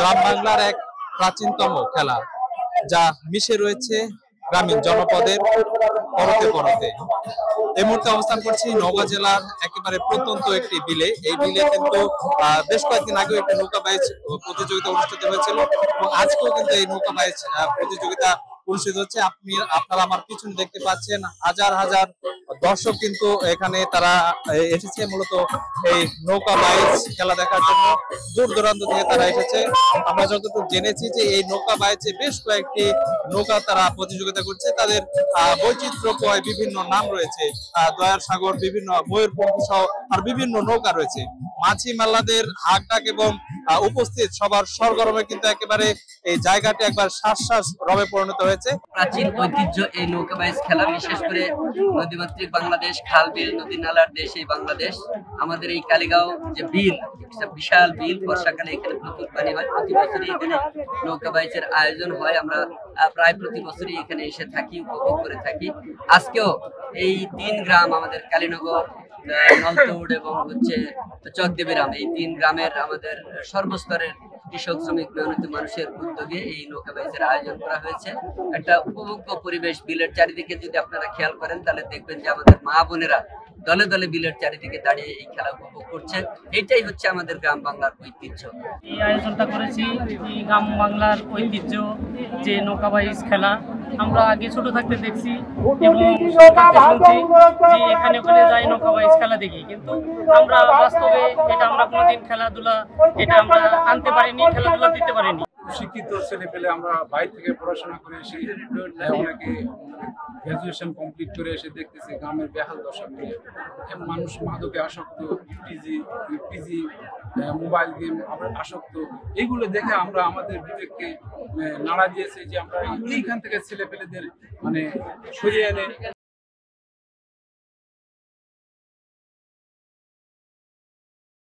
গ্রাম বাংলার এক প্রাচীনতম খেলা, যা মিশে রয়েছে গ্রামীণ জনপদের পরতে পরতে। এই মুহূর্তে অবস্থান করছি নওগাঁ জেলার একেবারে প্রত্যন্ত একটি বিলে। এই বিলে কিন্তু বেশ কয়েকদিন আগে একটি নৌকা বাইচ প্রতিযোগিতা অনুষ্ঠিত হয়েছিল এবং আজকেও কিন্তু এই নৌকা বাইচ প্রতিযোগিতা অনুষ্ঠিত হচ্ছে। আপনারা আমার পিছনে দেখতে পাচ্ছেন হাজার হাজার দর্শক কিন্তু এখানে তারা এসেছে মূলত এই নৌকা বাইচ খেলা দেখার জন্য। দূর দূরান্ত থেকে তারা এসেছে। আমরা যতটুকু জেনেছি যে এই নৌকা বাইচে বেশ কয়েকটি নৌকা তারা প্রতিযোগিতা করছে। তাদের বৈচিত্র্যময় বিভিন্ন নাম রয়েছে, দয়ার সাগর, বিভিন্ন ময়ূরপঙ্খী সহ আর বিভিন্ন নৌকা রয়েছে। মাঝি মাল্লাদের হাকডাক এবং উপস্থিত সবার সরগরমে কিন্তু একেবারে এই জায়গাটি একবার শ্বাস রবে পরিণত হয়েছে। প্রাচীন ঐতিহ্য এই নৌকা বাইচ খেলা, বিশেষ করে নদীমাতৃক বাংলাদেশ, খাল বিল নদী নালার দেশ এই বাংলাদেশ। আমাদের এই কালীগাঁও যে বিল, বিশাল বিল, বর্ষাকালে এখানে প্রচুর পানি হয়। প্রতি বছরই এখানে নৌকা বাইচের আয়োজন হয়। আমরা প্রায় প্রতি বছরই এখানে এসে থাকি, উপভোগ করে থাকি। আজকেও এই 3 গ্রাম, আমাদের কালীনগর, নলতৌড় এবং চকদেবীরাম, এই 3 গ্রামের আমাদের সর্বস্তরের কৃষক, শ্রমিক, মেহনতি মানুষের উদ্যোগে এই নৌকা বাইচের আয়োজন করা হয়েছে। একটা উপভোগ্য পরিবেশ। বিলের চারিদিকে যদি আপনারা খেয়াল করেন তাহলে দেখবেন যে আমাদের মা বোনেরা দলে দলে বিলের চারিদিকে দাঁড়িয়ে এই খেলা উপভোগ করছে। এটাই হচ্ছে আমাদের গ্রাম বাংলার ঐতিহ্য। এই আয়োজনটা করেছি এই গ্রাম বাংলার ঐতিহ্য যে নৌকা বাইচ খেলা। আমরা আগে ছোট থাকতে দেখছি এবং শুনছি যে এখানে ওখানে যাই নৌকা বাইচ খেলা দেখি, কিন্তু আমরা বাস্তবে এটা আমরা কোনোদিন খেলাধুলা এটা আমরা আনতে পারিনি, খেলাধুলা দিতে পারিনি। শিক্ষিত ছেলে পেলে আমরা বাইরে থেকে পড়াশোনা করে এসে অনেকে গ্রাজুয়েশন কমপ্লিট করে এসে দেখতেছি গ্রামের বেহাল দশা নিয়ে। মানুষ মাদকে আসক্ত, পিজি, মোবাইল গেম আসক্ত। এইগুলো দেখে আমরা আমাদের বিবেককে নাড়া দিয়েছে যে আমরা এইখান থেকে ছেলে পেলেদের সরিয়ে এনে